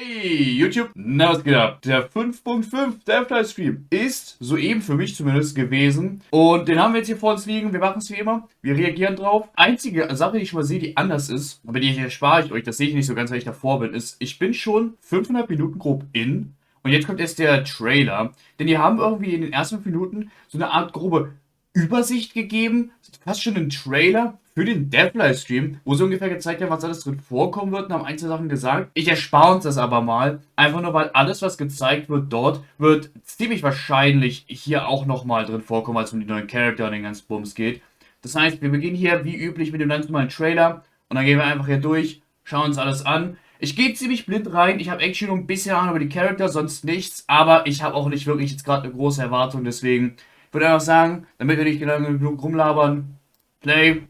Hey YouTube, na was geht ab? Der 5.5 der Livestream ist soeben für mich zumindest gewesen und den haben wir jetzt hier vor uns liegen. Wir machen es wie immer, wir reagieren drauf. Einzige Sache, die ich schon mal sehe, die anders ist, aber die erspare ich euch, das sehe ich nicht so ganz, weil ich davor bin, ist, ich bin schon 500 Minuten grob in und jetzt kommt erst der Trailer, denn die haben irgendwie in den ersten 5 Minuten so eine Art grobe Übersicht gegeben, fast schon ein Trailer für den Dev-Livestream, wo sie ungefähr gezeigt haben, was alles drin vorkommen wird und haben einzelne Sachen gesagt. Ich erspare uns das aber mal, einfach nur, weil alles, was gezeigt wird dort, wird ziemlich wahrscheinlich hier auch nochmal drin vorkommen, als es um die neuen Charakter und den ganzen Bums geht. Das heißt, wir beginnen hier wie üblich mit dem ganz normalen Trailer und dann gehen wir einfach hier durch, schauen uns alles an. Ich gehe ziemlich blind rein, ich habe actually nur ein bisschen Ahnung über die Charakter, sonst nichts, aber ich habe auch nicht wirklich jetzt gerade eine große Erwartung, deswegen würde ich einfach sagen, damit wir nicht lange genug rumlabern, Play,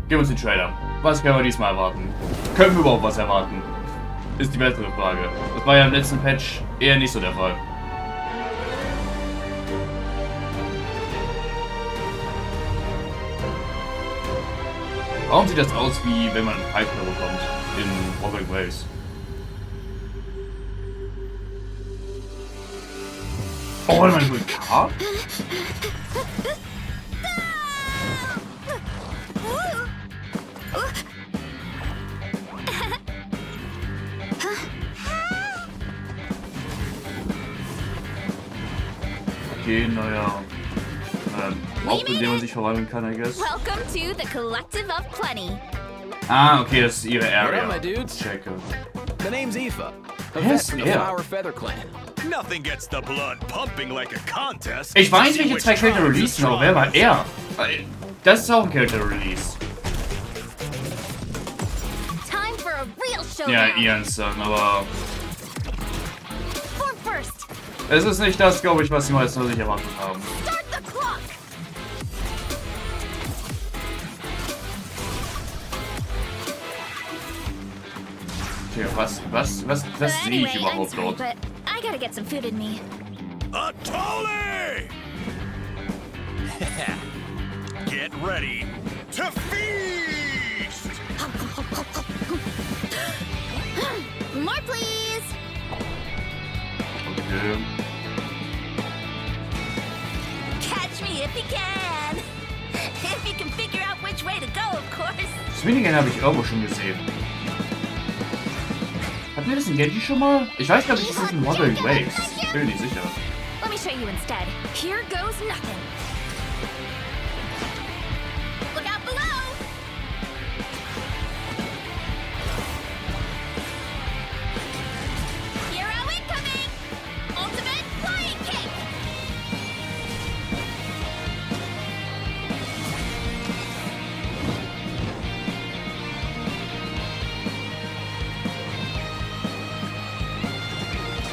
gib uns den Trailer. Was können wir diesmal erwarten? Können wir überhaupt was erwarten? Ist die bessere Frage. Das war ja im letzten Patch eher nicht so der Fall. Warum sieht das aus, wie wenn man einen Pipe bekommt in Wobbling Waves? Oh, warte mal, so ein K? Okay, neuer Raum, in dem man sich verwandeln kann, I guess. Welcome to the Collective of Plenty. Ah, okay, das ist ihre Area. Hello, my dudes. Checke. The name's Aoife. A Yes, vet from the yeah. Flower Feather Clan. Nothing gets the blood pumping like a contest. Ich weiß, welche zwei Charakter releasen, aber wer war er? Das ist auch ein Character Release. Time for a real showdown. Ja, Ians Son, aber Form first. es ist nicht das, glaube ich, was die meisten sich erwartet haben. Start the clock. Okay, was sehe ich I'm überhaupt sorry, dort? but I gotta get some food in me. A Tolly! Get ready to feast! More, please. Okay. Catch me if you can. If you can figure out which way to go, of course. Das Minigun habe ich irgendwo schon gesehen. Hatten wir das in Genshin schon mal? Ich weiß, glaube ich, das ist in Wobbling Waves. Ich bin mir nicht sicher. Let me show you instead. Here goes nothing. Look out below. Hero incoming. Ultimate flying kick.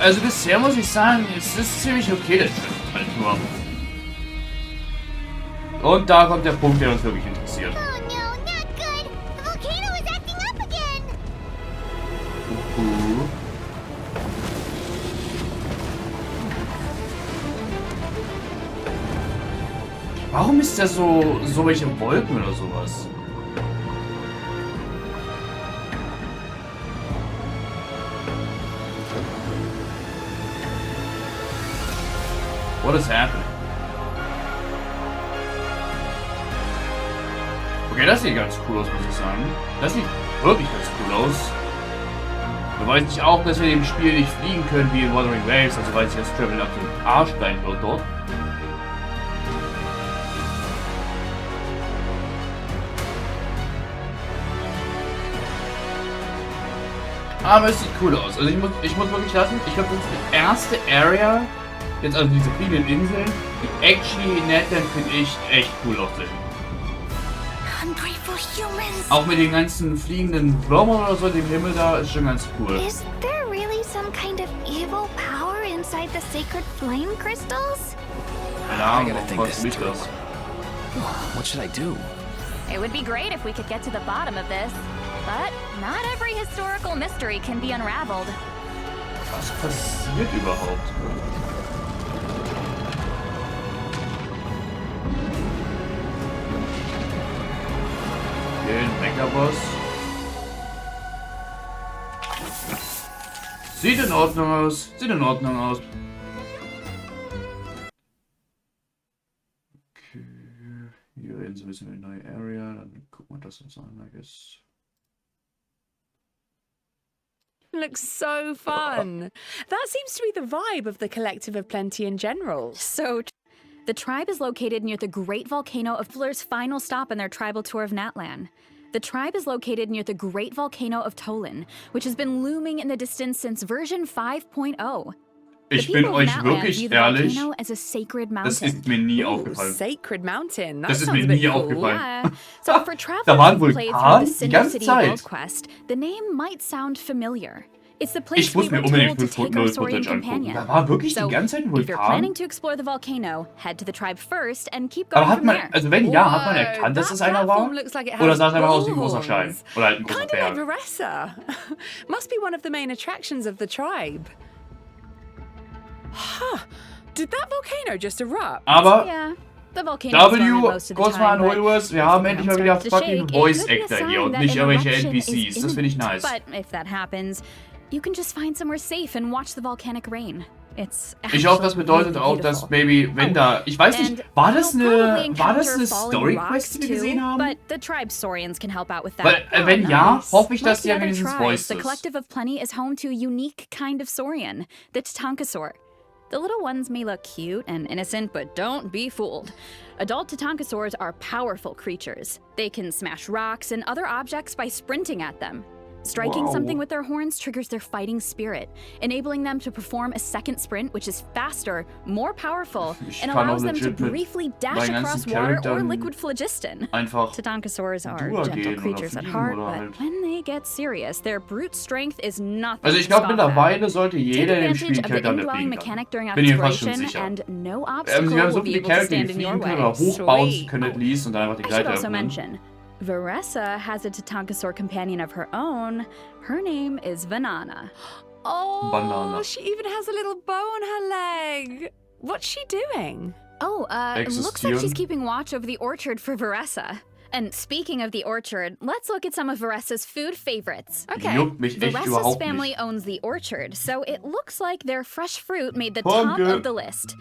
Also bisher muss ich sagen, es ist ziemlich okay, der Trip halt nur. Und da kommt der Punkt, der uns wirklich interessiert. Oh no, not good. The volcano is acting up again. Warum ist da so welche Wolken oder sowas? What is happening? Okay, das sieht ganz cool aus, muss ich sagen. Das sieht wirklich ganz cool aus. Da weiß ich auch, dass wir im Spiel nicht fliegen können wie in Wuthering Waves, also weiß ich, das Travel ab dem Arsch sein wird dort. Aber es sieht cool aus. Also ich muss wirklich lassen, ich glaube, das ist die erste Area, jetzt also diese vielen Inseln, die actually in Netland finde ich echt cool aussehen. Ungrateful humans. Auch mit den ganzen fliegenden Würmern oder so, dem Himmel da, ist schon ganz cool. Is there really some kind of evil power inside the sacred flame crystals? Keine I Ahnung, gotta warum think fragst du this mich through. das? What should I do? It would be great if we could get to the bottom of this, but not every historical mystery can be unraveled. Was passiert überhaupt? Okay, ein Mecha-Boss. Sieht in Ordnung aus. Sieht in Ordnung aus. Okay. Hier reden sie ein bisschen über die neue Area. Dann gucken wir das uns an, I guess. Looks so fun. That seems to be the vibe of the Collective of Plenty in general. So, the tribe is located near the Great Volcano of Flur's final stop in their tribal tour of Natlan. The tribe is located near the Great Volcano of Tolin, which has been looming in the distance since version 5.0. Ich bin euch wirklich ehrlich, das ist mir nie aufgefallen. Sacred Mountain. That Das ist sounds mir a bit nie cool. aufgefallen. Yeah. So for Da waren travelers who played Vulkan through the die Cinder ganze City Zeit. World Quest, the name might sound familiar. It's the place Ich muss we mir were unbedingt told to take our 5.0 Saurian Footage angucken. companion. Da war wirklich So, die ganze Zeit ein if you're planning Vulkan. to explore the volcano, head to the tribe first and keep going Aber hat from man, there. also wenn ja, hat man erkannt, dass That es einer war? platform looks like it Oder has sah es einfach aus wie ein großer balls. Stein? Oder halt ein großer Kind of like Berg? Veressa. Must be one of the main attractions of the tribe. Huh. Did that volcano just erupt? Aber Yeah. The volcano is dormant W, most of the kurz mal time, an but Holders, wir haben if endlich the mal wieder ground starts to fucking shake, Voice it could be a Actor sign hier und that nicht an irgendwelche eruption is NPCs. Das finde ich imminent. nice. But if that happens, you can just find somewhere safe and watch the volcanic rain. It's Ich hoffe, das actually bedeutet really auch, dass beautiful. Baby, wenn da, ich weiß nicht, And war das you'll probably eine encounter falling Story-Quest, die wir rocks gesehen too, haben? But the tribe Saurians can help out with that. Weil, wenn ja, hoffe ich, dass Like die the ja other wenigstens tribes, Voice the ist. Collective of Plenty is home to a unique kind of Saurian, the Tatankasaur. The little ones may look cute and innocent, but don't be fooled. Adult Tatankasaurs are powerful creatures. They can smash rocks and other objects by sprinting at them. Striking Wow. something with their horns triggers their fighting spirit, enabling them to perform a second sprint, which is faster, more powerful, Ich and kann allows auch them to legit mit briefly dash meinen across ganzen water or Charakteren liquid phlogiston. einfach Tatankasaurs are Duo gentle gehen oder creatures at fliegen heart, oder but halt. when they get serious, their brute strength is nothing Also ich to glaube scoff at. mittlerweile sollte Take jeder in dem advantage Spiel of the Charakter indwelling fliegen mechanic during kann. Bin ich fast schon exploration, sicher. and no Sie obstacle haben so will be viele able to Charakter, stand die in your fliegen können way. oder hochbauen Sweet. können, at least, und dann einfach die I should Gleiter also öffnen. mention, Veressa has a Tatankasaur companion of her own. Her name is Vanana. Oh, Banana. she even has a little bow on her leg. What's she doing? Oh, it looks like Existieren. she's keeping watch over the orchard for Veressa. And speaking of the orchard, let's look at some of Veressa's food favorites. Okay. Juckt mich echt Veressa's überhaupt family nicht. owns the orchard, so it looks like their fresh fruit made the Pumpkin. top of the list.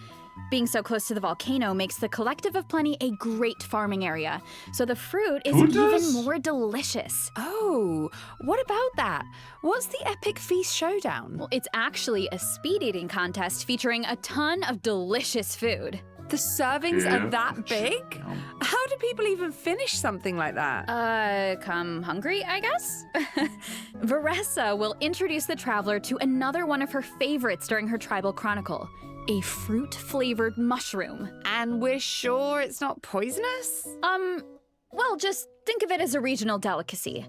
Being so close to the volcano makes the Collective of Plenty a great farming area, so the fruit is Tut even es? more delicious. Oh, what about that? What's the epic feast showdown? Well, it's actually a speed eating contest featuring a ton of delicious food. The servings Okay. are that big? Ja. How do people even finish something like that? Come hungry, I guess? Veressa will introduce the traveler to another one of her favorites during her tribal chronicle, a fruit-flavored mushroom. And we're sure it's not poisonous? Well, just think of it as a regional delicacy.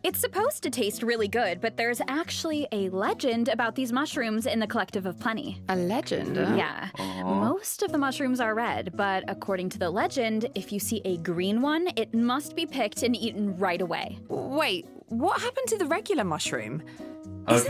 It's supposed to taste really good, but there's actually a legend about these mushrooms in the Collective of Plenty. A legend? Yeah, most of the mushrooms are red, but according to the legend, if you see a green one, it must be picked and eaten right away. Wait, what happened to the regular mushroom? Okay, Isn't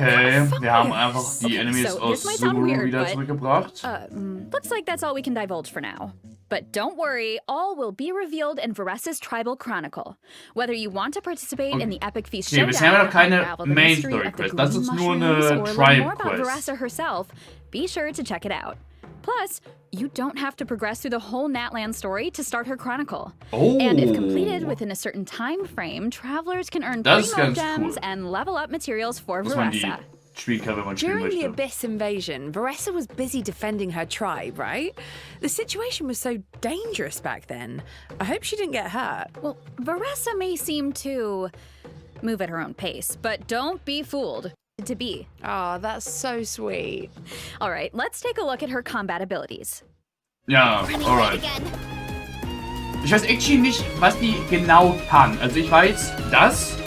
that wir haben fire? einfach die Okay, Enemies so aus this might sound Subaru weird, wieder but, zurückgebracht. Looks like that's all we can divulge for now. But don't worry, all will be revealed in Veressa's Tribal Chronicle. Whether you want to participate in the Epic Feast Okay, Showdown, bisher haben wir noch keine unravel the Main mystery Story of the Quest. Das green ist nur mushrooms, eine or learn Tribe more about Quest. Veressa herself, be sure to check it out. Plus, you don't have to progress through the whole Natland story to start her chronicle. And if completed within a certain time frame, travelers can earn Das ist primo ganz gems cool. and level up materials for Dass man die Veressa. spielen kann, wenn man spielen During the möchte. Abyss invasion, Veressa was busy defending her tribe, right? The situation was so dangerous back then. I hope she didn't get hurt. Well, Veressa may seem to move at her own pace, but don't be fooled. To be. Oh, that's so sweet. All right, let's take a look at her combat abilities. Ja, Running late alright. again. Ich weiß actually nicht, was die genau kann. Also ich weiß das.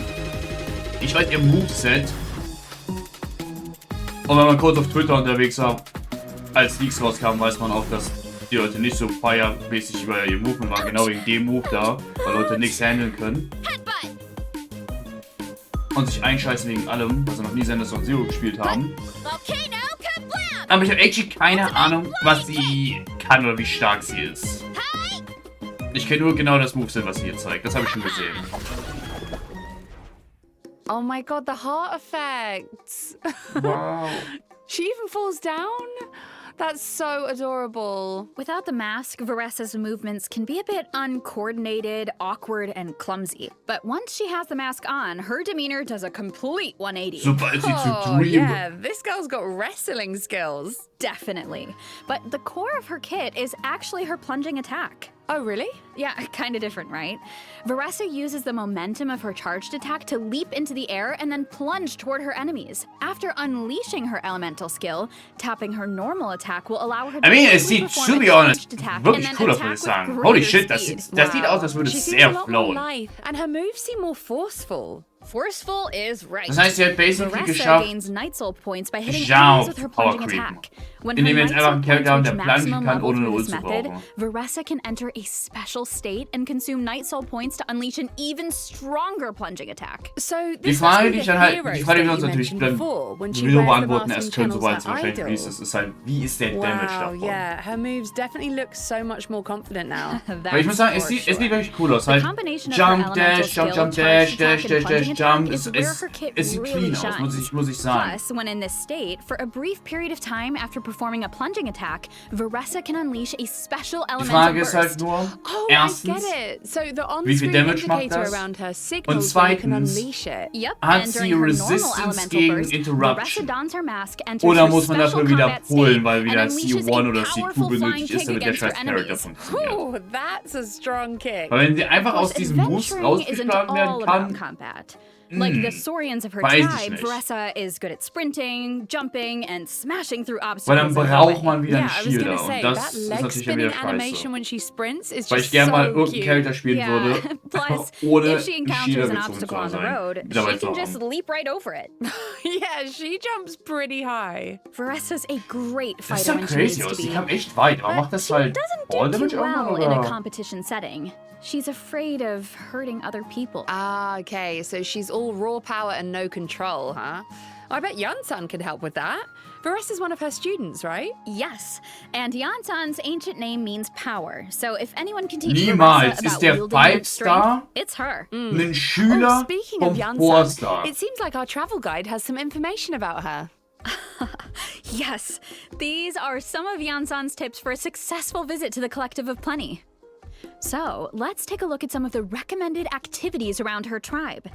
Ich weiß ihr Moveset. Und wenn man kurz auf Twitter unterwegs war, als Leaks rauskamen, weiß man auch, dass die Leute nicht so feiermäßig über ihr Movement waren. Genau wegen dem Move da, weil Leute nichts handeln können. Headbutt. Und sich einscheißen wegen allem, weil sie noch nie Senders on Zero gespielt haben. Volcano kablam. Aber ich habe actually keine Ahnung, was sie kann oder wie stark sie ist. Ich kenne nur genau das Moveset, was sie hier zeigt. Das habe ich schon gesehen. Oh my god, the heart effects. Wow. She even falls down? That's so adorable. Without the mask, Veressa's movements can be a bit uncoordinated, awkward, and clumsy. But once she has the mask on, her demeanor does a complete 180. Sobald sie zu Oh, Dream. yeah, this girl's got wrestling skills. Definitely. But the core of her kit is actually her plunging attack. Oh, really? Yeah, kind of different, right? Veressa uses the momentum of her charged attack to leap into the air and then plunge toward her enemies. After unleashing her elemental skill, tapping her normal attack will allow her to I mean, es quickly sieht, perform to a be honest, charged attack and wirklich then cool aus, attack würde ich with sagen. greater Holy shit, das speed. sieht aus, als würde She es seems sehr a lot more flowen. lithe, and her moves seem more forceful. Forceful is right. Das heißt, sie hat basically Veressa geschafft, gains Night Soul points by hitting Genre enemies with her plunging Power attack. When indem wir her jetzt Night einfach Soul einen Charakter haben, points der reach planschen maximum kann, level ohne eine through Ult this zu method, brauchen. Veressa can enter a special state and consume Night Soul points to unleash an even stronger plunging attack. So Die this Frage, must die be ich the dann halt, heroes die Frage, die wir that uns you natürlich mentioned dann before, when she sowieso wears the beantworten mask erst and können, channels sobald sie her wahrscheinlich idol. released ist, ist halt, wie ist der Damage Wow, davon? yeah, her moves definitely look so much more confident now. Weil ich muss sagen, es sieht wirklich cool aus. The Halt, combination of Jump, her Dash, elemental Jump, Jump, skill, Dash, charged Dash, attack, Dash, and Dash, plunging Jump. attack is where her kit Es sieht really clean aus, muss ich sagen. Plus, when in this state, for a brief period of time after performing a plunging attack, Veressa can unleash a special Die elemental Frage burst. ist halt nur, Oh, erstens, I get it. So the wie viel on-screen Damage macht indicator das? around her Und signals when you can zweitens, unleash it. Yep, hat and sie during her normal Resistance elemental gegen burst, Interruption? Veressa dons her mask, enters Oder her muss man special dafür wieder combat polen, state, weil and wieder unleashes C1 a oder C2 powerful flying benötigt ist, kick damit der against her scheiß Charakter enemies. funktioniert. Oh, that's a strong kick. Weil wenn sie einfach Of aus course, diesem Boost adventuring isn't rausgeschlagen werden all about kann, combat. Like the Saurians of her weiß ich tribe, nicht. Veressa is good at sprinting, jumping, and smashing through Weil obstacles. dann in her braucht way. man wieder Yeah, einen I was Shielder gonna und say, das that ist leg natürlich dann spinning wieder scheiße. animation when she sprints is Weil just ich gerne mal so irgendeinen cute. Charakter spielen Yeah. würde, Plus, ohne if she einen encounters Shielder an gezogen obstacle zu on the sein. road, Dabei she zu can just haben. leap right over it. Yeah, she jumps pretty high. Veressa's a great Das fighter sah when she needs crazy to aus, die be. kam echt weit, aber But macht das she halt doesn't All do Damage too irgendwann, well in a oder? competition setting. She's afraid of hurting other people. Ah, okay, so she's all raw power and no control, huh? I bet Yan-san could help with that. Veressa's one of her students, right? Yes, and Yan-san's ancient name means power. So if anyone can teach Niemals Veressa ist about der wielding with Five-Star strength, it's her. ein Oh, Schüler speaking vom of Yan-san, 4-Star. it seems like our travel guide has some information about her. Yes, these are some of Yan-san's tips for a successful visit to the Collective of Plenty. So, let's take a look at some of the recommended activities around her tribe.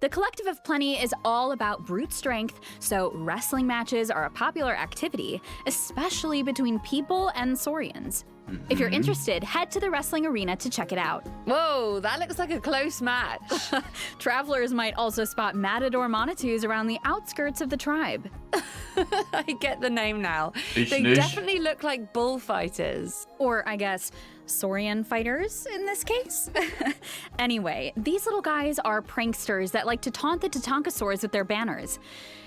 The Collective of Plenty is all about brute strength, so wrestling matches are a popular activity, especially between people and Saurians. If you're interested, head to the wrestling arena to check it out. Whoa, that looks like a close match. Travelers might also spot matador Monitors around the outskirts of the tribe. I get the name now. Ich They nicht. definitely look like bullfighters. Or, I guess, Saurian fighters in this case? Anyway, these little guys are pranksters that like to taunt the Tatankasaurs with their banners.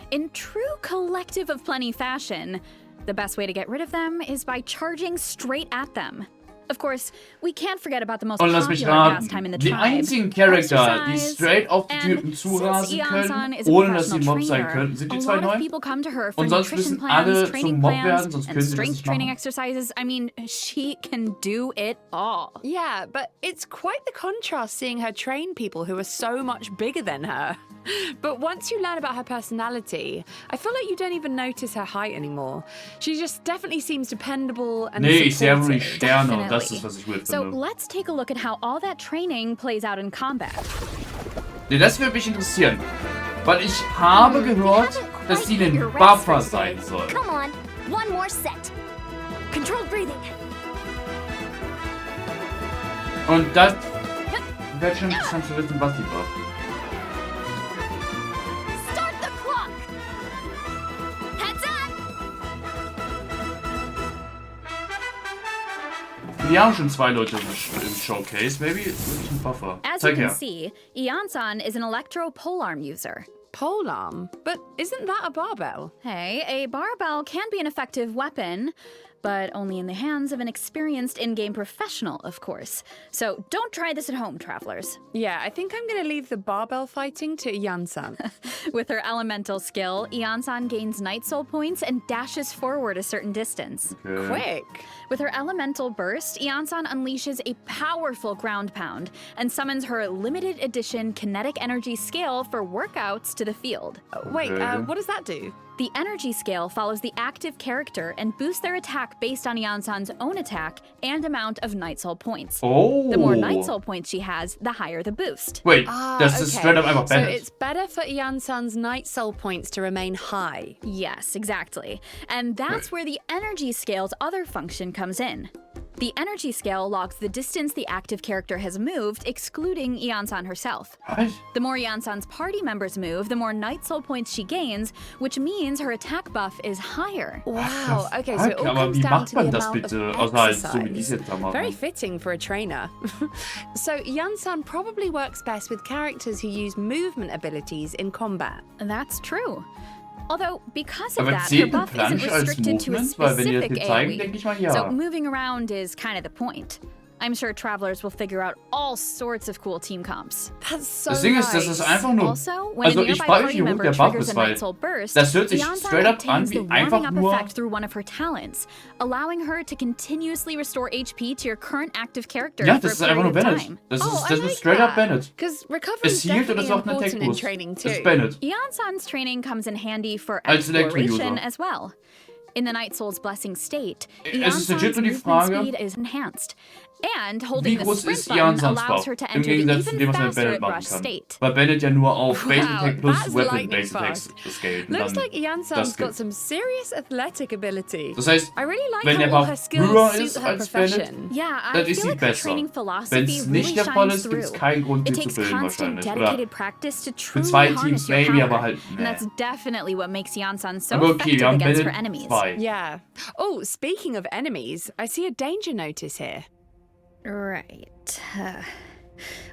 In true Collective of Plenty fashion, the best way to get rid of them is by charging straight at them. Of course, we can't forget about the most Und lass mich popular raten, pastime in the die tribe. einzigen Charakter, die exercise. straight auf die And Typen since zurasen Yan-san können, is a ohne dass sie professional Mobs sein trainer, können, sind die a zwei lot of neu? people come to her for Und sonst nutrition müssen plans, alle training zum Mob plans, werden, sonst and können sie das strength nicht training machen. exercises. I mean, she can do it all. Yeah, but it's quite the contrast seeing her train people who are so much bigger than her. But once you learn about her personality, I feel like you don't even notice her height anymore. She just definitely seems dependable and Nee, ich sehe einfach nur die supportive. Sterne und das Definitely. ist, was ich weird So finde. let's take a look at how all that training plays out in combat. Nee, das würde mich interessieren. Weil ich habe gehört, dass die ein Buffer sein soll. Come on, one more set. Controlled breathing. Und das wäre schon interessant zu wissen, was die war. Start the clock. Heads up. Wir haben schon zwei Leute im Showcase. Maybe wirklich ein Buffer. As you Zeig can her. see, Yan-san is an electro polearm user. Polearm? But isn't that a barbell? Hey, a barbell can be an effective weapon, but only in the hands of an experienced in-game professional, of course. So don't try this at home, travelers. Yeah, I think I'm gonna leave the barbell fighting to Yan-san. With her elemental skill, Ian-san gains Night Soul points and dashes forward a certain distance. Quick. With her elemental burst, Ian-san unleashes a powerful ground pound and summons her limited edition kinetic energy scale for workouts to the field. Wait, what does that do? The energy scale follows the active character and boosts their attack based on Ian-san's own attack and amount of Night Soul points. Oh. The more Night Soul points she has, the higher the boost. Wait, das ist straight up einfach So Bennett. it's better for Yan-san's Night Soul points to remain high. Yes, exactly. And that's where the energy scale's other function comes in. The energy scale logs the distance the active character has moved, excluding Ian-san herself. What? The more Ian-san's party members move, the more Night Soul points she gains, which means her attack buff is higher. Wow, okay, so it all Aber comes wie down macht to the man das amount bitte? of Außer halt so wie die es exercise. jetzt da machen. Very fitting for a trainer. So Yan-san probably works best with characters who use movement abilities in combat. That's true. Although, because of Aber that, her zählt ein buff isn't Plansch als restricted to a Movement? Weil wenn die das specific hier zeigen, AoE. denke ich mal ja. So moving around is kind of the point. I'm sure travelers will figure out all sorts of cool team comps. That's so Das Ding ist, das nice. ist einfach nur... Also, when Also a ich nearby frage mich, party wie hoch member der Buff triggers ist, a weil Night Soul burst, das hört sich Ian-san straight up an obtains wie the warming einfach up nur... effect through one of her talents, allowing her to continuously restore HP to your current active character Ja, for das a ist einfach nur period of Bennett. time. Das Oh, ist, I das like ist straight up that. Bennett. Because recovery Es is hielt und definitely es ist auch ein important in Attack-Boost. training Das too. ist Bennett. Ian-san's training comes in handy for Als exploration Elektro-User. as well. In the Night Soul's Blessing state, Es ist legit Ian-san's nur die movement Frage, speed is enhanced. And holding wie the groß sprint ist button Ian-sans allows Buff? her to Im enter the Gegensatz zu dem, even was man mit faster Bennett at machen rush kann. state. Weil Bennett ja nur auf Base Wow, Attack plus that's Weapon lightning Base Attacks fast. scaled. Und Looks dann like Yan-san's das got geht. some serious athletic ability. Das heißt, I really like wenn der how all Buff her skills höher suit ist her als Bennett, profession. Yeah, I dann ist feel sie like her besser. training Wenn philosophy es really nicht der Fall shines ist, gibt es through. keinen Grund, It sie zu takes bilden constant, wahrscheinlich. Oder dedicated practice to für truly zwei harness Teams your maybe, power. aber halt, And that's nee. definitely what makes Yan-san so Aber okay, wir effective haben against her Bennett enemies. 2. Yeah. Oh, speaking of enemies, I see a danger notice here. Right.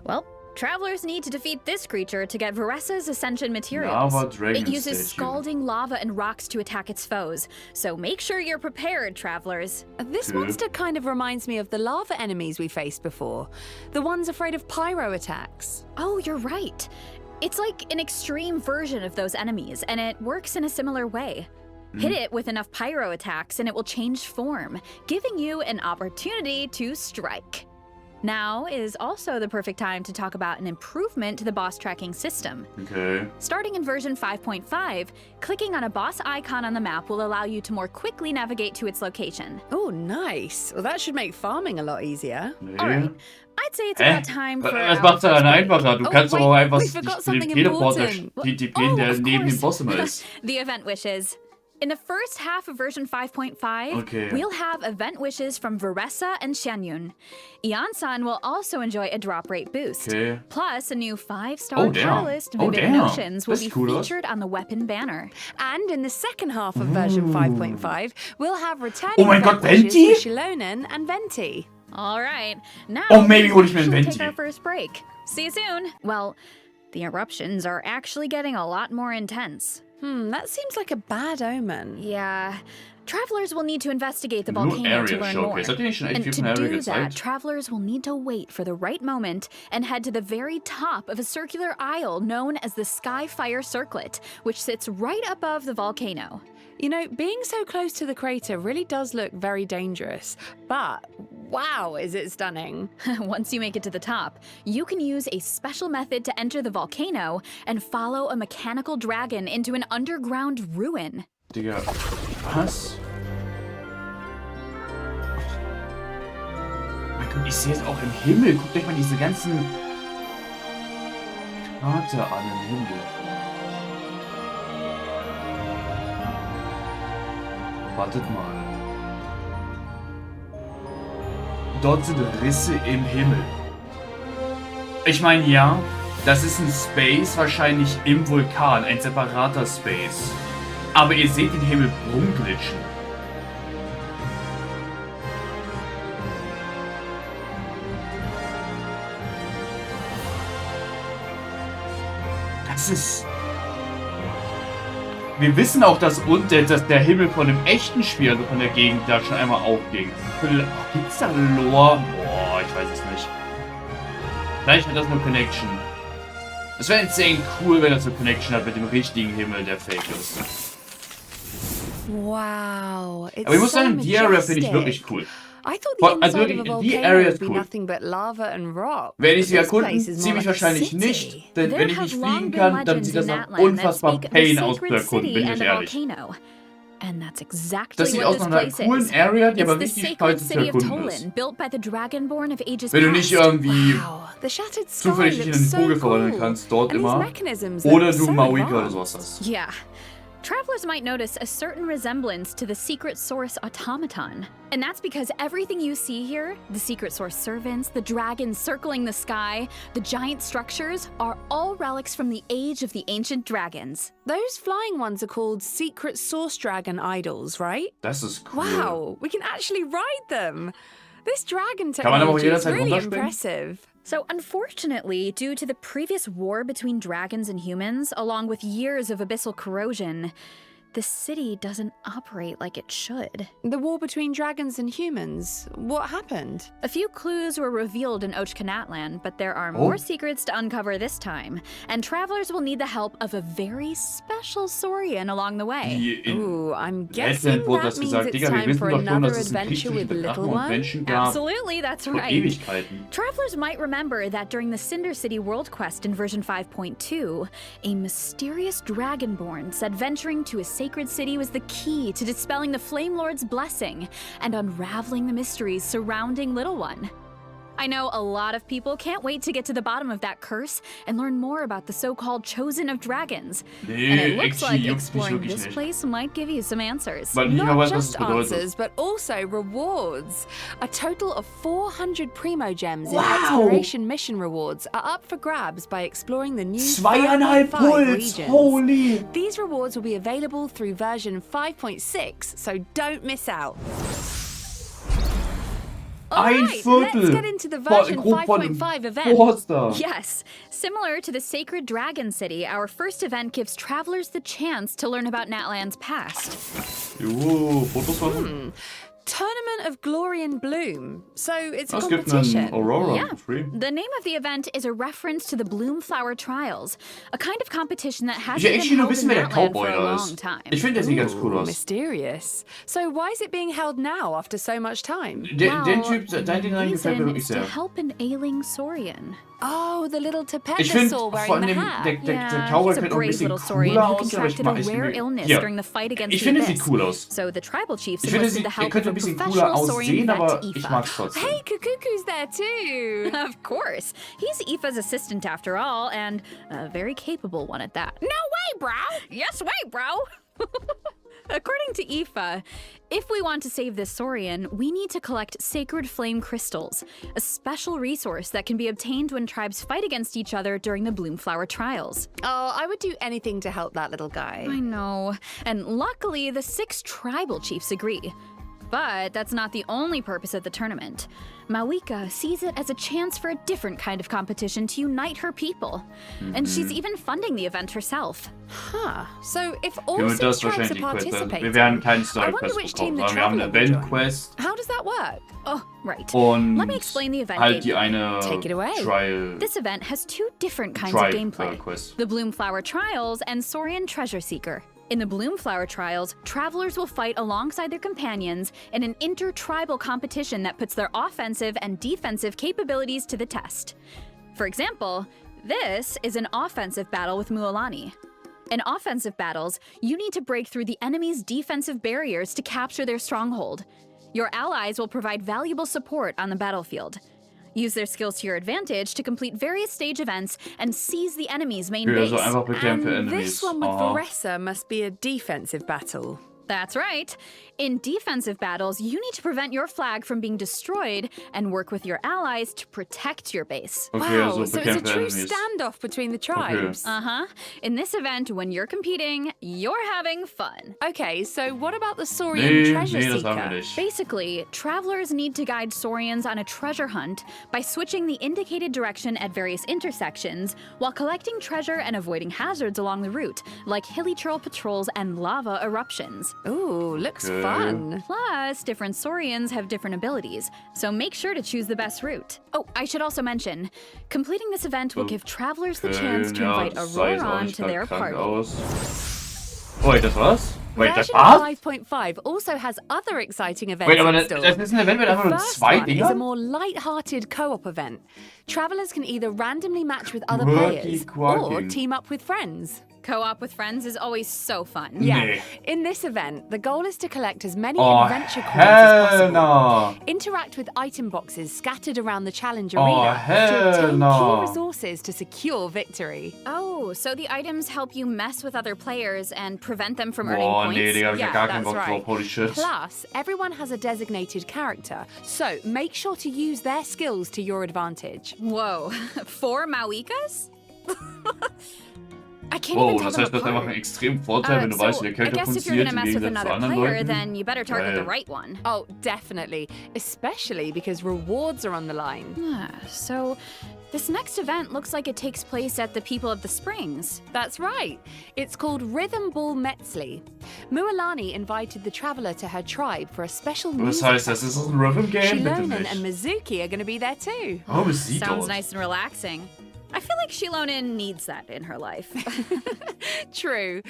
Well, travelers need to defeat this creature to get Varessa's ascension materials. Lava Dragon It uses Statue. scalding lava and rocks to attack its foes, so make sure you're prepared, travelers. This Okay. monster kind of reminds me of the lava enemies we faced before. The ones afraid of pyro attacks. Oh, you're right. It's like an extreme version of those enemies, and it works in a similar way. Hit it with enough pyro attacks and it will change form, giving you an opportunity to strike. Now is also the perfect time to talk about an improvement to the boss tracking system. Okay. Starting in version 5.5, clicking on a boss icon on the map will allow you to more quickly navigate to its location. Oh, nice. Well, that should make farming a lot easier. Nee. Alright, I'd say it's Hä? about time for Das our macht's daran first break. einfacher. Du Oh, kannst doch wait, auch einfach we dich forgot mit dem something Teleporter important. TTPen, der of neben dem course. Boss immer ist. The event wishes. In the first half of version 5.5, Okay. we'll have event wishes from Varessa and Xianyun. Ian-san will also enjoy a drop rate boost. Okay. Plus, a new 5-star Oh, damn. catalyst, Oh, Vivid damn. Notions, will Das be sieht cool aus. featured on the weapon banner. And in the second half of version 5.5, we'll have returning Oh mein event Gott, wishes Venti? for Shilonen and Venti. All right, now Oh, maybe hol ich mir we'll einen take Venti. our first break. See you soon. Well, the eruptions are actually getting a lot more intense. That seems like a bad omen. Yeah. Travelers will need to investigate the Nur volcano to Area learn more. Showcase. Habt ihr nicht schon echt And viel to von Area do that, gezeigt? travelers will need to wait for the right moment and head to the very top of a circular isle known as the Skyfire Circlet, which sits right above the volcano. You know, being so close to the crater really does look very dangerous, but wow, is it stunning. Once you make it to the top, you can use a special method to enter the volcano and follow a mechanical dragon into an underground ruin. Digga, was? Mein Gott, ich sehe es auch im Himmel. Guckt euch mal diese ganzen Krater an im Himmel. Wartet mal. Dort sind Risse im Himmel. Ich meine, ja, das ist ein Space wahrscheinlich im Vulkan, ein separater Space. Aber ihr seht den Himmel rumglitschen. Das ist... wir wissen auch, dass der Himmel von dem echten Spiel, also von der Gegend, da schon einmal aufging. Gibt's da Lore? Boah, ich weiß es nicht. Vielleicht hat das eine Connection. Es wäre insane cool, wenn das eine Connection hat mit dem richtigen Himmel, der fake ist. Wow. Aber ich muss sagen, die Area finde ich wirklich cool. Also die Area ist cool. Wenn ich sie erkunden, ziemlich wahrscheinlich nicht, denn wenn ich nicht fliegen kann, dann sieht das nach unfassbar Pain aus zu erkunden, bin ich ehrlich. Das sieht aus nach einer coolen Area, die aber richtig scheiße zu erkunden ist. Wenn du nicht irgendwie zufällig dich in einen Vogel verwandeln kannst, dort immer, oder du Mauika oder sowas hast. Yeah. Travelers might notice a certain resemblance to the secret source automaton. And that's because everything you see here, the secret source servants, the dragons circling the sky, the giant structures, are all relics from the age of the ancient dragons. Those flying ones are called secret source dragon idols, right? Das ist cool. Wow, we can actually ride them. This dragon Kann man aber auch technology is jederzeit really runterspringen? impressive. So unfortunately, due to the previous war between dragons and humans, along with years of abyssal corrosion, the city doesn't operate like it should. The war between dragons and humans. What happened? A few clues were revealed in Ochkanatland, but there are more secrets to uncover this time, and travelers will need the help of a very special Saurian along the way. Ooh, I'm guessing wurde that das means gesagt. it's Digga, wir time wissen for doch schon, another dass es einen Krieg adventure with zwischen little Drachen und one. Menschen gab. Absolutely, that's Vor right. Ewigkeiten. Travelers might remember that during the Cinder City World Quest in version 5.2, a mysterious dragonborn said venturing to a sacred city was the key to dispelling the Flame Lord's blessing and unraveling the mysteries surrounding Little One. I know a lot of people can't wait to get to the bottom of that curse and learn more about the so-called Chosen of Dragons. And it looks like exploring this place might give you some answers. Not just answers, but also rewards. A total of 400 Primo Gems in exploration mission rewards are up for grabs by exploring the new 2,5 Puls! regions. Holy! These rewards will be available through version 5.6, so don't miss out. Ein Let's Viertel get into the version grob von 5.5 dem event. Forster. Yes, similar to the Sacred Dragon City, our first event gives travelers the chance to learn about Natland's past. Jo, Fotos machen. Tournament of Glory and Bloom. So it's a Es gibt competition. einen Aurora Yeah. for free. The name of the event is a reference to the Bloomflower Trials, a kind of competition that Ich hasn't will been actually nur held wissen, in wer der Natland Cowboy for a da long ist. time. Ich finde, der sieht ganz cool aus. Mysterious. So why is it being held now after so much time? Den Typ, dein Ding rein gefällt mir reason wirklich is to sehr. help an ailing Saurian. Oh, the little Ich finde, Tapegasaur vor wearing allem the hat. der Yeah, Cowboy he's a könnte auch ein brave bisschen little Saurian cooler who aussehen, aber ich contracted mag a ich rare illness hier. during the fight against Ich the finde, es abyss. sieht cool aus. So the tribal chiefs Ich finde, enlisted the help könnte of ein a bisschen cooler professional Saurian aussehen, aber vet, ich Aoife. mag's trotzdem. Hey, Kukuku's there too. Of course. He's Aoife's assistant after all, and a very capable one at that. No way, bro. Yes way, bro! According to Aoife, if we want to save this Saurian, we need to collect sacred flame crystals, a special resource that can be obtained when tribes fight against each other during the Bloomflower Trials. Oh, I would do anything to help that little guy. I know, and luckily the 6 tribal chiefs agree. But that's not the only purpose of the tournament. Mawika sees it as a chance for a different kind of competition to unite her people. And she's even funding the event herself. Huh. So if all Wir 6 das tribes are wahrscheinlich Quest. participating, Wir werden keinen I Story wonder Quest which team bekommen, the sondern wir haben traveler eine will Event join. Quest How does that work? Oh, right. und Let me explain the event halt die gameplay. eine Take it away. Trial. This event has 2 different kinds Tribe, of gameplay. quest. The Bloomflower Trials and Saurian Treasure Seeker. In the Bloomflower Trials, travelers will fight alongside their companions in an inter-tribal competition that puts their offensive and defensive capabilities to the test. For example, this is an offensive battle with Mualani. In offensive battles, you need to break through the enemy's defensive barriers to capture their stronghold. Your allies will provide valuable support on the battlefield. Use their skills to your advantage to complete various stage events and seize the enemy's main Ja, base. so einfach bekämpfe And Enemies. this one with Aha. Varessa must be a defensive battle. That's right. In defensive battles, you need to prevent your flag from being destroyed and work with your allies to protect your base. Okay, Wow, also so it's a bekämpfe true Enemies. standoff between the tribes. Uh-huh. In this event, when you're competing, you're having fun. Okay, so what about the Saurian treasure das haben wir seeker? nicht. Basically, travelers need to guide Saurians on a treasure hunt by switching the indicated direction at various intersections while collecting treasure and avoiding hazards along the route, like hilly trail patrols and lava eruptions. Ooh, looks fun. Plus, different Saurians have different abilities, so make sure to choose the best route. Oh, I should also mention, completing this event will give travelers the chance to invite das sah jetzt auch Aurora nicht to grad their krank party. aus. Wait, das war's? Wait, das Version war's? 5.5 also has other exciting events Wait, aber in das store. ist ein Event mit einfach The nur first 2 one is a Dinger? more light-hearted co-op event. Travelers can either randomly match with other Quirky, players quirky. or team up with friends. Co-op with friends is always so fun. Yeah. Nee. In this event, the goal is to collect as many Oh, adventure coins as hell possible. no. Interact with item boxes scattered around the challenge Oh, arena hell to obtain no. key resources to secure victory. Oh, so the items help you mess with other players and prevent them from earning Boah, points? nee, Digga, hab ich ja gar keinen that's Bock drauf. Holy shit. Plus, everyone has a designated character, so make sure to use their skills to your advantage. Whoa, 4 Mauikas? I can't Wow, even tell das them heißt, das ist einfach ein apart. extremen Vorteil, wenn du weißt, wie der I Charakter guess if you're funktioniert, gonna im mess with Gegensatz zu another anderen player, Leuten. then you better target the Geil. right one. Oh, definitely. Especially because rewards are on the line. So, this next event looks like it takes place at the People of the Springs. That's right. It's called Rhythm Ball Metzli. Mualani invited the traveler to her tribe for a special Was music heißt das? Ist das ein Rhythm Game? Bitte Shilonen and nicht. Mizuki are going to be there too. Oh, es sieht Sounds aus. nice and relaxing. I feel like Shilonen needs that in her life. True.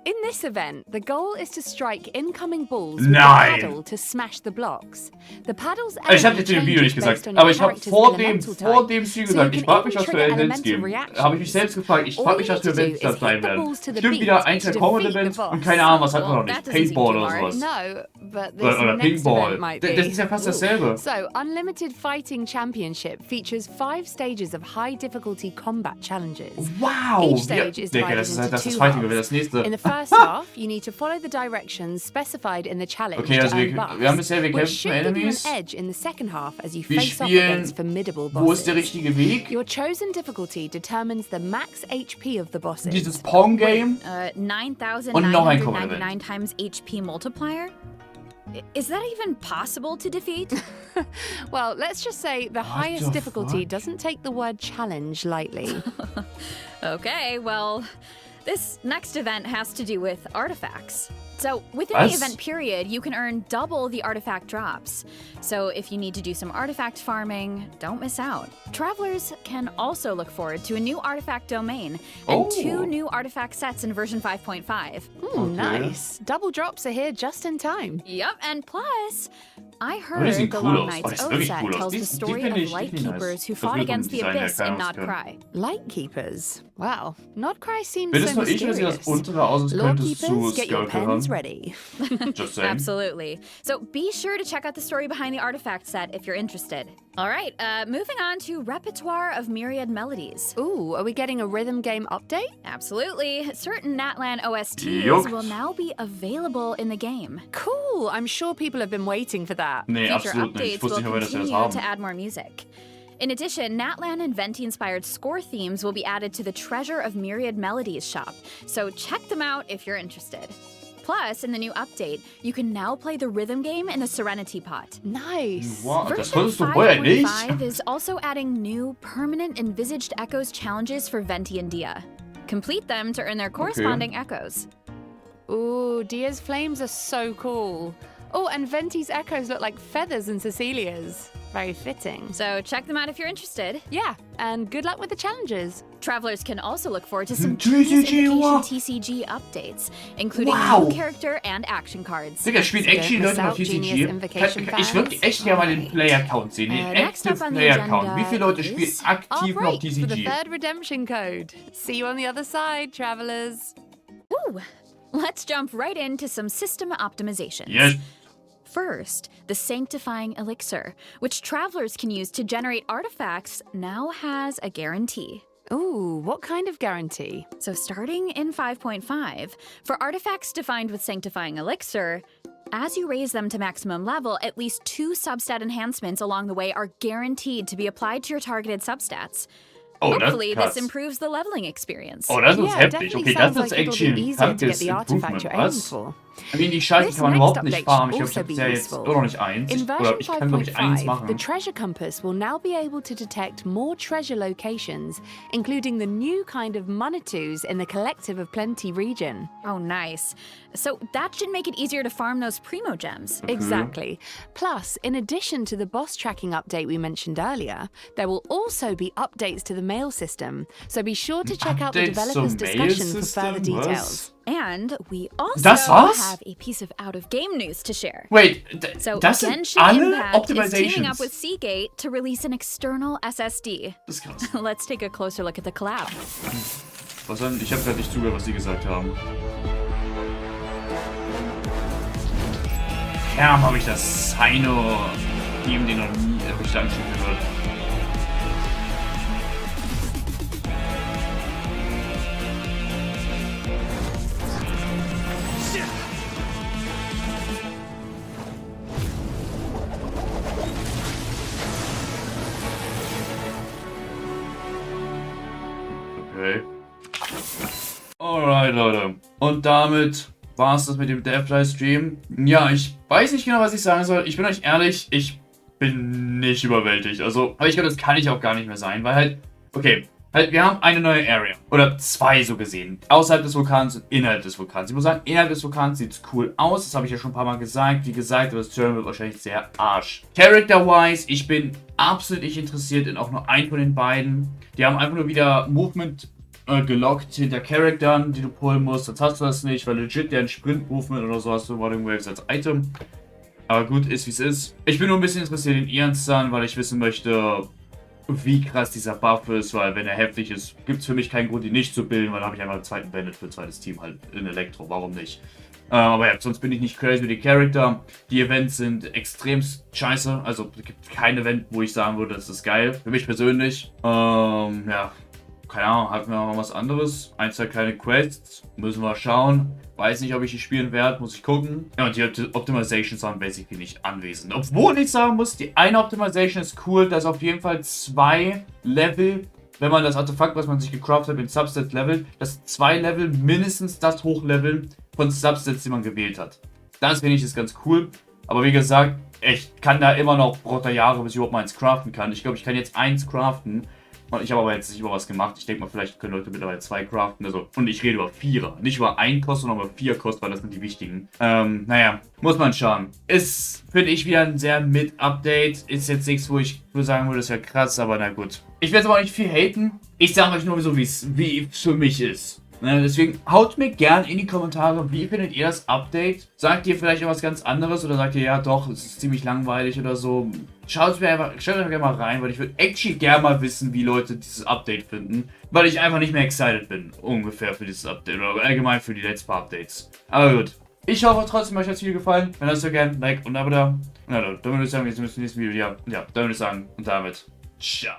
In this event, the goal is to strike incoming balls with Nein. the paddle to smash the blocks. The paddle's Ich hab energy jetzt in dem Video nicht changes gesagt, based on your aber ich habe character's vor dem elemental type. Stream So gesagt, you ich can frage mich, even was für trigger Events elemental geben. reactions. Habe ich mich selbst gefragt, ich All frage you mich, was need für to do Events is das hit sein the werden. balls to the Stimmt beat wieder ein, to zwei Common defeat the Events boss. und keine Ahnung, was hat man Well, noch nicht. that doesn't seem Paintball too oder hard. sowas. No, but this Oder next Ping-Ball. event might be. Das ist ja fast dasselbe. So, Unlimited Fighting Championship features 5 stages of high difficulty combat challenges. Wow! Each stage is Digga, divided das ist into halt das two Fighting, halves. wäre das nächste. In the first half, you need to follow the directions specified in the challenge Okay, to also earn buffs, wir haben bisher, wir which kämpfen should give you an Enemies. edge in the second half as you Wir face off spielen, against formidable wo ist der bosses. richtige Weg? Your chosen difficulty determines the max HP of the bosses. Dieses Pong-Game? 9,999 times HP multiplier? Is that even possible to defeat? Well, let's just say the highest the difficulty fuck? doesn't take the word challenge lightly. Okay, well, this next event has to do with artifacts. So, within the Was? event period, you can earn double the artifact drops. So, if you need to do some artifact farming, don't miss out. Travelers can also look forward to a new artifact domain and Oh. 2 new artifact sets in version 5.5. Nice. Double drops are here just in time. Yep, and plus, I die heard sehen the cool Long aus. Night's das sieht Oath wirklich set cool aus. tells Die the story finde of ich richtig Lightkeepers who nice. fought Das against the Design Abyss in erklären Not können. Cry. Lightkeepers. Wow. Not Cry seems Bin so es nur ich oder sieht das mysterious. untere aus, als könnte es zu Lawkeepers, get your Skull pens gehören? ready. Just saying. Absolutely. So be sure to check out the story behind the artifact set if you're interested. All right, moving on to Repertoire of Myriad Melodies. Ooh, are we getting a rhythm game update? Absolutely. Certain Natlan OSTs Juckt. will now be available in the game. Cool. I'm sure people have been waiting for that. Nee, Future absolut nicht. Ich updates wusste will nicht mal, dass wir das continue haben. to add more music. In addition, Natlan and Venti-inspired score themes will be added to the Treasure of Myriad Melodies shop, so check them out if you're interested. Plus, in the new update, you can now play the rhythm game in the Serenity Pot. Nice. Wow, das Version konntest du vorher nicht? 5.5 is also adding new permanent envisaged echoes challenges for Venti and Dia. Complete them to earn their corresponding echoes. Ooh, Dia's flames are so cool. Oh, and Venti's echoes look like feathers in Cecilia's. Very fitting. So check them out if you're interested. Yeah, and good luck with the challenges. Travelers can also look forward to some TCG, Invitation wow. TCG updates, including Wow. new character and action cards. Digga, spielt Don't actually miss Leute auf out, Genius TCG. Invocation Ich würde fans. echt gerne mal den Player-Count sehen. Den Next Active up on the Player-Count. Wie viele Leute agenda spielen is Our aktiv noch break for the TCG? third redemption code. See you on the other side, travelers. Ooh, let's jump right into some system optimizations. Yes. First, the Sanctifying Elixir, which travelers can use to generate artifacts, now has a guarantee. Ooh, what kind of guarantee? So, starting in 5.5, for artifacts defined with Sanctifying Elixir, as you raise them to maximum level, at least 2 substat enhancements along the way are guaranteed to be applied to your targeted substats. Oh, Hopefully, das ist this improves the leveling experience. Oh, das ist Yeah, heftig. definitely Okay, das sounds ist like it'll actually be ein easier to get krankes the artifact Improvement, you're aiming was? for. I mean, die Scheiße This kann man next überhaupt nicht update farmen. Ich should glaube, ich also habe be ja jetzt useful. immer noch nicht eins. In Oder version ich kann, glaube ich, eins 5.5, the machen. treasure compass will now be able to detect more treasure locations, including the new kind of Manitus in the Collective of Plenty region. Oh, nice. So, that should make it easier to farm those Primo Gems. Exactly. Plus, in addition to the boss tracking update we mentioned earlier, there will also be updates to the mail system, so be sure to check out the Updates developers' zum discussion for Mail-System? further details. And we also Das war's? have a piece of out-of-game news to share. Wait, So, das sind Genshin alle Impact is teaming up Optimizations. with Seagate to release an external SSD. Das ist krass. Let's take a closer look at the collab. Was dann? Ich habe gerade nicht zugehört, was sie gesagt haben. Ja, habe ich das Sino-Team, den noch nie richtig anschauen gehört. Okay. Alright, Leute. Und damit war es das mit dem Dev-Livestream. Ja, ich weiß nicht genau, was ich sagen soll. Ich bin euch ehrlich, ich bin nicht überwältigt. Also, aber ich glaube, das kann ich auch gar nicht mehr sein, weil halt, okay, halt, wir haben eine neue Area. Oder 2 so gesehen. Außerhalb des Vulkans und innerhalb des Vulkans. Ich muss sagen, innerhalb des Vulkans sieht es cool aus. Das habe ich ja schon ein paar Mal gesagt. Wie gesagt, das Turn wird wahrscheinlich sehr arsch. Character-wise, ich bin absolut nicht interessiert in auch nur einen von den beiden. Die haben einfach nur wieder Movement gelockt hinter Charaktern, die du pullen musst. Sonst hast du das nicht, weil legit der ein Sprint-Movement oder so hast du Running Waves als Item. Aber gut, ist wie es ist. Ich bin nur ein bisschen interessiert in ihren Zahlen, weil ich wissen möchte, wie krass dieser Buff ist, weil wenn er heftig ist, gibt es für mich keinen Grund, ihn nicht zu bilden, weil dann habe ich einfach einen zweiten Bandit für ein zweites Team halt in Elektro, warum nicht? Aber ja, sonst bin ich nicht crazy mit den Charakter. Die Events sind extrem scheiße, also es gibt kein Event, wo ich sagen würde, das ist geil. Für mich persönlich, ja, keine Ahnung, hatten wir noch was anderes. 1, 2 kleine Quests, müssen wir schauen. Weiß nicht, ob ich die spielen werde, muss ich gucken. Ja, und die Optimizations waren basically nicht anwesend. Obwohl ich sagen muss, die eine Optimization ist cool, dass auf jeden Fall 2 Level, wenn man das Artefakt, was man sich gecraftet hat, in Substat levelt, dass 2 Level mindestens das hochleveln von Substats, die man gewählt hat. Das finde ich ist ganz cool. Aber wie gesagt, ich kann da immer noch, braucht da Jahre, bis ich überhaupt mal eins craften kann. Ich glaube, ich kann jetzt 1 craften. Ich habe aber jetzt nicht über was gemacht. Ich denke mal, vielleicht können Leute mittlerweile 2 craften. Also, und ich rede über 4er. Nicht über 1 Kost, sondern über 4 Kost, weil das sind die wichtigen. Naja, muss man schauen. Ist, finde ich, wieder ein sehr Mit-Update. Ist jetzt nichts, wo ich sagen würde, das wäre krass, aber na gut. Ich werde aber auch nicht viel haten. Ich sage euch nur so, wie es für mich ist. Ne, deswegen haut mir gern in die Kommentare, wie findet ihr das Update? Sagt ihr vielleicht etwas ganz anderes oder sagt ihr, ja doch, es ist ziemlich langweilig oder so? Schaut mir einfach gerne mal rein, weil ich würde actually gerne mal wissen, wie Leute dieses Update finden. Weil ich einfach nicht mehr excited bin, ungefähr für dieses Update oder allgemein für die letzten paar Updates. Aber gut. Ich hoffe trotzdem, euch hat das Video gefallen. Wenn das so gerne, Like und Abo da. Na, dann würde ich sagen, wir sehen uns im nächsten Video. Ja, dann würde ich sagen, und damit, ciao.